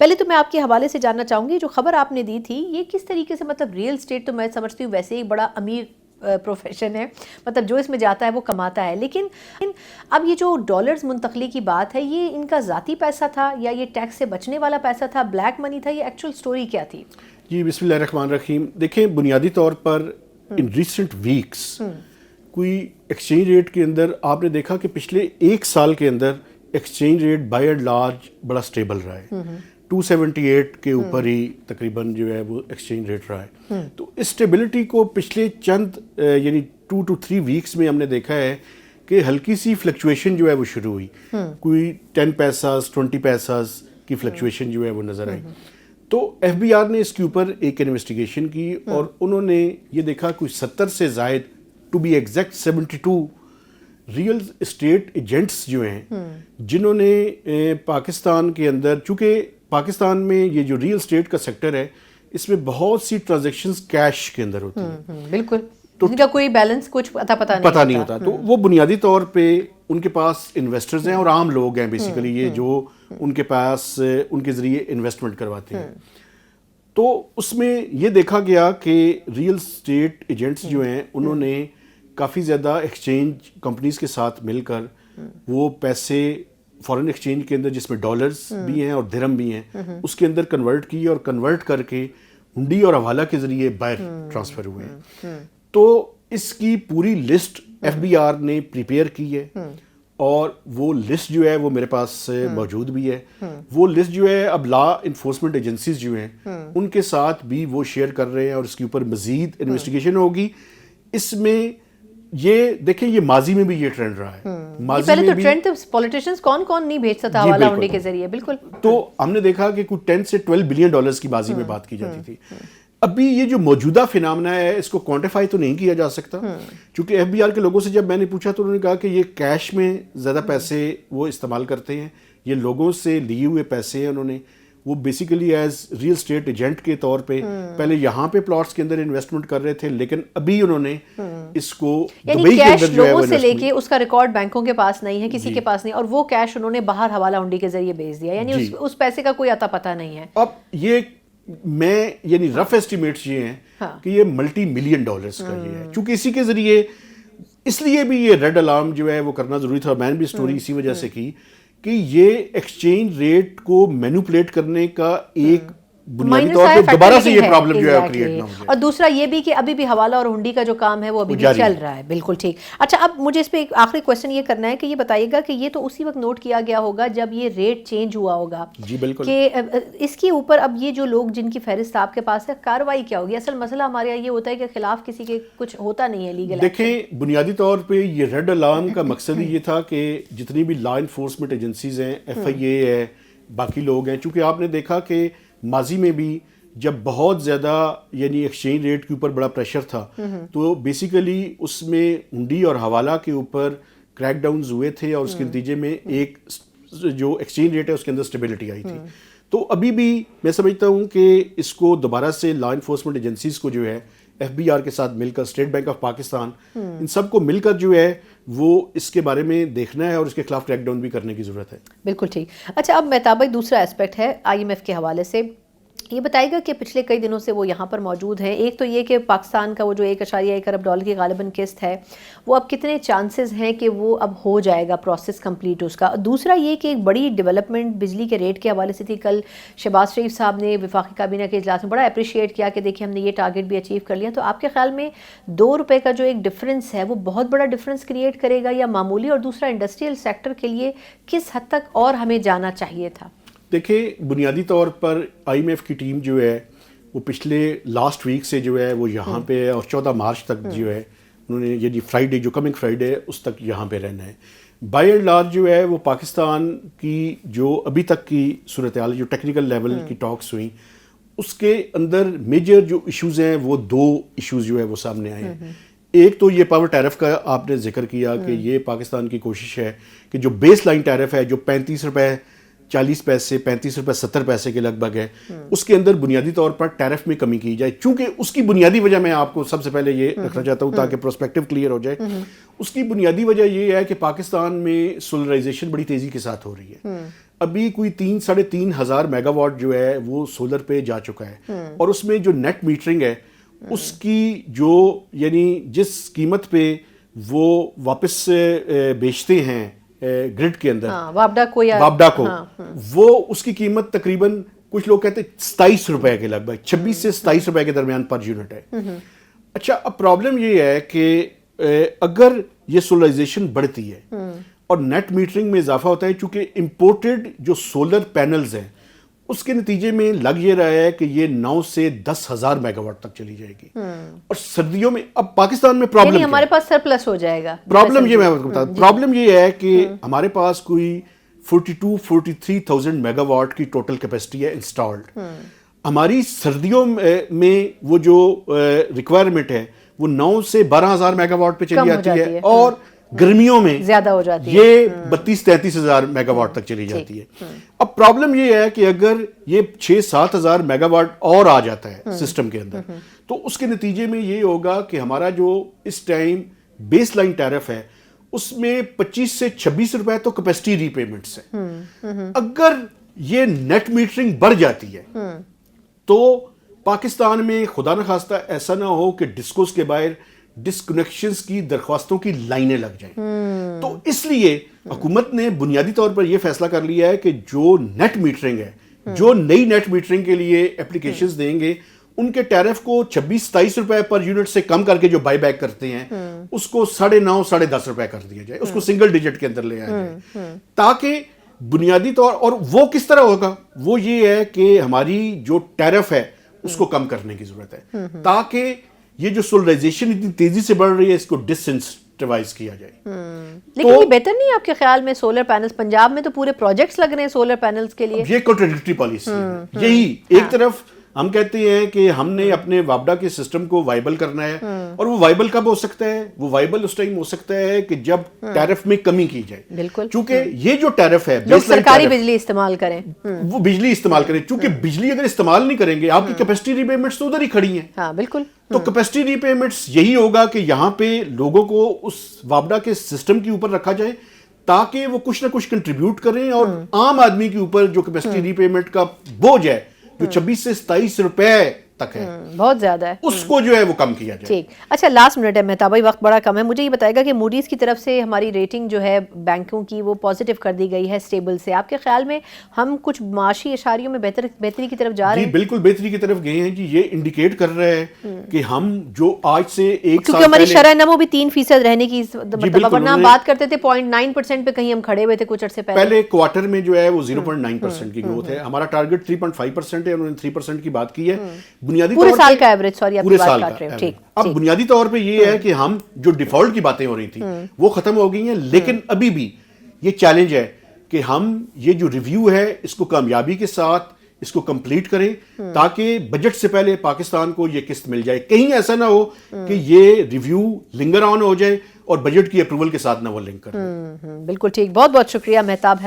پہلے تو میں آپ کے حوالے سے جاننا چاہوں گی جو خبر آپ نے دی تھی یہ کس طریقے سے، مطلب ریئل اسٹیٹ تو میں سمجھتی ہوں ویسے ہی بڑا امیر پروفیشن ہے، مطلب جو اس میں جاتا ہے وہ کماتا ہے، لیکن اب یہ جو ڈالرز منتقلی کی بات ہے یہ ان کا ذاتی پیسہ تھا یا یہ ٹیکس سے بچنے والا پیسہ تھا، بلیک منی تھا، یہ ایکچوئل سٹوری کیا تھی؟ جی بسم اللہ الرحمن الرحیم. دیکھیں بنیادی طور پر ان ریسنٹ ویکس کوئی ایکسچینج ریٹ کے اندر آپ نے دیکھا کہ پچھلے ایک سال کے اندر exchange rate by and large بڑا سٹیبل رہا ہے. 278 کے اوپر ہی تقریباً جو ہے وہ ایکسچینج ریٹ رہا ہے. تو اس اسٹیبلٹی کو پچھلے چند یعنی 2 to 3 ویکس میں ہم نے دیکھا ہے کہ ہلکی سی فلکچویشن جو ہے وہ شروع ہوئی. کوئی 10 پیساز 20 پیساز کی فلکچویشن جو ہے وہ نظر آئی. تو ایف بی آر نے اس کے اوپر ایک انویسٹیگیشن کی اور انہوں نے یہ دیکھا کوئی 70 سے زائد، to be exact 72 real estate agents جو ہیں جنہوں نے پاکستان کے اندر، چونکہ پاکستان میں یہ جو ریئل اسٹیٹ کا سیکٹر ہے اس میں بہت سی ٹرانزیکشنز کیش کے اندر ہوتی ہیں. بالکل، ان کا کوئی بیلنس کچھ پتہ نہیں ہوتا. تو وہ بنیادی طور پہ ان کے پاس انویسٹرز ہیں اور عام لوگ ہیں بیسیکلی یہ جو ان کے پاس ان کے ذریعے انویسٹمنٹ کرواتے ہیں. تو اس میں یہ دیکھا گیا کہ ریئل اسٹیٹ ایجنٹس جو ہیں انہوں نے کافی زیادہ ایکسچینج کمپنیز کے ساتھ مل کر وہ پیسے فارن ایکسچینج کے اندر جس میں ڈالرز بھی ہیں اور درہم بھی ہیں اس کے اندر کنورٹ کی اور کنورٹ کر کے ہنڈی اور حوالہ کے ذریعے باہر ٹرانسفر ہوئے ہیں. تو اس کی پوری لسٹ ایف بی آر نے پریپیئر کی ہے اور وہ لسٹ جو ہے وہ میرے پاس موجود بھی ہے. وہ لسٹ جو ہے اب لا انفورسمنٹ ایجنسیز جو ہیں ان کے ساتھ بھی وہ شیئر کر رہے ہیں اور اس کے اوپر مزید انویسٹیگیشن ہوگی. اس میں یہ دیکھیں یہ ماضی میں بھی یہ ٹرینڈ رہا ہے. پہلے تو ٹرینڈ تھا پولیٹیشنز کون نہیں بھیجتا تھا حوالہ ہنڈی کے ذریعے. بالکل. تو ہم نے دیکھا کہ کوئی 10 سے 12 بلین ڈالرز کی ماضی میں بات کی جاتی تھی. ابھی یہ جو موجودہ فینامنا ہے اس کو کوانٹیفائی تو نہیں کیا جا سکتا چونکہ ایف بی آر کے لوگوں سے جب میں نے پوچھا تو انہوں نے کہا کہ یہ کیش میں زیادہ پیسے وہ استعمال کرتے ہیں. یہ لوگوں سے لیے ہوئے پیسے ہیں انہوں نے، وہ basically as real estate agent کے طور پہ پہلے یہاں پہ پلاٹس کے اندر انویسٹمنٹ کر رہے تھے لیکن ابھی انہوں نے اس کو یعنی کیش لوگوں سے لے کے اس کا ریکارڈ بینکوں کے پاس نہیں ہے، کسی کے پاس نہیں، اور وہ کیش انہوں نے باہر حوالہ ہنڈی کے ذریعے بھیج دیا. یعنی اس پیسے کا کوئی اتا پتہ نہیں ہے. اب یہ میں یعنی رف ایسٹیمیٹس یہ ہیں کہ یہ ملٹی ملین ڈالرز کا یہ ہے. چونکہ اسی کے ذریعے اس لیے بھی یہ ریڈ الارم جو ہے وہ کرنا ضروری تھا. میں نے بھی سٹوری اسی وجہ سے کی کہ یہ ایکسچینج ریٹ کو مینوپولیٹ کرنے کا ایک بنیادی طور پہ دوبارہ سے یہ پرابلم جو ہے کریٹ نہ ہو جائے. اور دوسرا یہ بھی کہ ابھی بھی حوالہ اور ہنڈی کا جو کام ہے وہ ابھی بھی چل رہا ہے. بالکل ٹھیک. اچھا اب مجھے اس پہ ایک آخری کویسچن یہ کرنا ہے کہ یہ بتائیے گا کہ یہ تو اسی وقت نوٹ کیا گیا ہوگا جب یہ ریٹ چینج ہوا ہوگا. جی بالکل. کہ اس کے اوپر اب یہ جو لوگ جن کی فہرست آپ کے پاس ہے کارروائی کیا ہوگی؟ اصل مسئلہ ہمارے یہاں یہ ہوتا ہے کہ خلاف کسی کے کچھ ہوتا نہیں ہے لیگل. دیکھیں بنیادی طور پہ یہ ریڈ الارم کا مقصد یہ تھا کہ جتنی بھی لا انفورسمنٹ ایجنسیز ہیں، ایف آئی اے ہے، باقی لوگ ہیں، چونکہ آپ نے دیکھا کہ ماضی میں بھی جب بہت زیادہ یعنی ایکسچینج ریٹ کے اوپر بڑا پریشر تھا تو بیسیکلی اس میں ہنڈی اور حوالہ کے اوپر کریک ڈاؤنز ہوئے تھے اور اس کے نتیجے میں ایک جو ایکسچینج ریٹ ہے اس کے اندر اسٹیبلٹی آئی تھی. تو ابھی بھی میں سمجھتا ہوں کہ اس کو دوبارہ سے لا انفورسمنٹ ایجنسیز کو جو ہے ایف بی آر کے ساتھ مل کر، اسٹیٹ بینک آف پاکستان، ان سب کو مل کر جو ہے وہ اس کے بارے میں دیکھنا ہے اور اس کے خلاف کریک ڈاؤن بھی کرنے کی ضرورت ہے. بالکل ٹھیک. اچھا اب مطابق دوسرا اسپیکٹ ہے آئی ایم ایف کے حوالے سے، یہ بتائے گا کہ پچھلے کئی دنوں سے وہ یہاں پر موجود ہیں. ایک تو یہ کہ پاکستان کا وہ جو 1.1 ارب ڈالر کی غالباً قسط ہے وہ اب کتنے چانسز ہیں کہ وہ اب ہو جائے گا پروسیس کمپلیٹ اس کا. دوسرا یہ کہ ایک بڑی ڈیولپمنٹ بجلی کے ریٹ کے حوالے سے تھی. کل شہباز شریف صاحب نے وفاقی کابینہ کے اجلاس میں بڑا اپریشیٹ کیا کہ دیکھیں ہم نے یہ ٹارگٹ بھی اچیو کر لیا. تو آپ کے خیال میں 2 روپے کا جو ایک ڈفرینس ہے وہ بہت بڑا ڈفرینس کریٹ کرے گا یا معمولی؟ اور دوسرا انڈسٹریل سیکٹر کے لیے کس حد تک اور ہمیں جانا چاہیے تھا؟ دیکھیں بنیادی طور پر آئی ایم ایف کی ٹیم جو ہے وہ پچھلے لاسٹ ویک سے جو ہے وہ یہاں پہ اور 14 مارچ تک جو ہے انہوں نے یعنی فرائیڈے جو کمنگ فرائیڈے اس تک یہاں پہ رہنا ہے. بائی اینڈ لارج جو ہے وہ پاکستان کی جو ابھی تک کی صورتحال جو ٹیکنیکل لیول کی ٹاکس ہوئیں اس کے اندر میجر جو ایشوز ہیں وہ 2 ایشوز جو ہے وہ سامنے آئے ہیں. ایک تو یہ پاور ٹیرف کا آپ نے ذکر کیا کہ یہ پاکستان کی کوشش ہے کہ جو بیس لائن ٹیرف ہے جو 35 روپے 40 پیسے 35 روپے 70 پیسے کے لگ بھگ ہے اس کے اندر بنیادی طور پر ٹیرف میں کمی کی جائے. چونکہ اس کی بنیادی وجہ میں آپ کو سب سے پہلے یہ رکھنا چاہتا ہوں تاکہ پروسپیکٹو کلیئر ہو جائے. اس کی بنیادی وجہ یہ ہے کہ پاکستان میں سولرائزیشن بڑی تیزی کے ساتھ ہو رہی ہے. ابھی کوئی 3-3.5 ہزار میگا واٹ جو ہے وہ سولر پہ جا چکا ہے، اور اس میں جو نیٹ میٹرنگ ہے اس کی جو یعنی جس قیمت پہ وہ واپس بیچتے ہیں گرڈ کے اندر وابڈا کو، وہ اس کی قیمت تقریباً کچھ لوگ کہتے ہیں 27 روپے کے لگ بھگ 26 سے 27 روپے کے درمیان پر یونٹ ہے۔ اچھا، اب پرابلم یہ ہے کہ اگر یہ سولرائزیشن بڑھتی ہے اور نیٹ میٹرنگ میں اضافہ ہوتا ہے، چونکہ امپورٹڈ جو سولر پینلز ہیں اس کے نتیجے میں لگ یہ رہا ہے کہ یہ 9 سے 10 ہزار میگا واٹ تک چلی جائے گی، اور سردیوں میں اب پاکستان میں پرابلم ہمارے پاس سرپلس ہو جائے گا۔ پرابلم یہ میں بتا دوں، پرابلم یہ ہے کہ ہمارے پاس کوئی 42-43,000 میگا واٹ کی ٹوٹل کیپیسٹی ہے انسٹالڈ۔ ہماری سردیوں میں وہ جو ریکوائرمنٹ ہے وہ 9 سے 12 ہزار میگا واٹ پہ چلی جاتی ہے، اور گرمیوں میں زیادہ ہو جاتی ہے، یہ 32-33 ہزار میگا واٹ تک چلی جاتی ہے۔ اب پرابلم یہ ہے کہ اگر یہ 6-7 ہزار میگا واٹ اور آ جاتا ہے سسٹم کے اندر، تو اس کے نتیجے میں یہ ہوگا کہ ہمارا جو اس ٹائم بیس لائن ٹیرف ہے اس میں 25 سے 26 روپے تو کیپیسٹی ری پیمنٹس ہے۔ اگر یہ نیٹ میٹرنگ بڑھ جاتی ہے تو پاکستان میں خدا نخواستہ ایسا نہ ہو کہ ڈسکوز کے باہر ڈسکنیکشنز کی درخواستوں کی لائنیں لگ جائیں، تو اس لیے حکومت نے بنیادی طور پر یہ فیصلہ کر لیا ہے کہ جو نیٹ میٹرنگ ہے، جو نئی نیٹ میٹرنگ کے لیے اپلیکیشنز دیں گے، ان کے ٹیرف کو 26-27 روپے پر یونٹ سے کم کر کے جو بائی بیک کرتے ہیں اس کو 9.5-10.5 روپے کر دیا جائے، اس کو سنگل ڈیجٹ کے اندر لے آیا جائے، تاکہ بنیادی طور، اور وہ کس طرح ہوگا، وہ یہ ہے کہ ہماری جو ٹیرف ہے اس کو کم کرنے کی ضرورت ہے، تاکہ یہ جو سولرائزیشن اتنی تیزی سے بڑھ رہی ہے اس کو ڈس انسینٹیوائز کیا جائے۔ لیکن یہ بہتر نہیں آپ کے خیال میں سولر پینلز، پنجاب میں تو پورے پروجیکٹس لگ رہے ہیں سولر پینلز کے لیے؟ یہ کنٹراڈکٹری پالیسی ہے، یہی ایک طرف ہم کہتے ہیں کہ ہم نے اپنے وابڈا کے سسٹم کو وائبل کرنا ہے، اور وہ وائبل کب ہو سکتا ہے؟ وہ وائبل اس ٹائم ہو سکتا ہے کہ جب ٹیرف میں کمی کی جائے، بالکل، چونکہ یہ جو ٹیرف ہے لوگ سرکاری بجلی استعمال کریں، وہ بجلی استعمال کریں، چونکہ بجلی اگر استعمال نہیں کریں گے آپ کی کیپیسٹی ری پیمنٹس تو ادھر ہی کھڑی ہیں۔ ہاں بالکل، تو کیپیسٹی ری پیمنٹس یہی ہوگا کہ یہاں پہ لوگوں کو اس وابڈا کے سسٹم کے اوپر رکھا جائے تاکہ وہ کچھ نہ کچھ کنٹریبیوٹ کریں، اور عام آدمی کے اوپر جو کیپیسٹی ری پیمنٹ کا بوجھ ہے جو 26 سے 27 روپے تک ہے، بہت زیادہ ہے، اس کو جو ہے وہ کم کیا جائے۔ ٹھیک، اچھا لاسٹ منٹ ہے مہتاب بھائی، وقت بڑا کم ہے، مجھے یہ بتائے گا کہ موڈیز کی طرف سے ہماری ریٹنگ جو ہے بینکوں کی وہ پازیٹیو کر دی گئی ہے اسٹیبل سے، آپ کے خیال میں ہم کچھ معاشی اشاریوں میں بہتری کی طرف جا رہے ہیں؟ جی بالکل بہتری کی طرف گئے ہیں جی، یہ انڈیکیٹ کر رہا ہے کہ ہم جو آج سے ایک کیونکہ ہماری شرح نمو بھی 3% رہنے کی، ورنہ ہم بات کرتے تھے 0.9% پہ کہیں ہم کھڑے ہوئے تھے کچھ عرصے پہلے کوارٹر میں جو ہے وہ 0.9% کی گروتھ ہے، ہمارا ٹارگٹ 3.5% ہے، انہوں نے 3% کی بات کی ہے بنیادی طور پر ایوریج، سوری آپ کی بات کر رہے ہیں، ٹھیک۔ اب بنیادی طور پہ یہ ہے کہ ہم جو ڈیفالٹ کی باتیں ہو رہی تھی وہ ختم ہو گئی ہیں، لیکن ابھی بھی یہ چیلنج ہے کہ ہم یہ جو ریویو ہے اس کو کامیابی کے ساتھ اس کو کمپلیٹ کریں تاکہ بجٹ سے پہلے پاکستان کو یہ قسط مل جائے، کہیں ایسا نہ ہو کہ یہ ریویو لنگر آن ہو جائے اور بجٹ کی اپروول کے ساتھ نہ وہ لنک کر دیں۔ بالکل ٹھیک، بہت بہت شکریہ مہتاب۔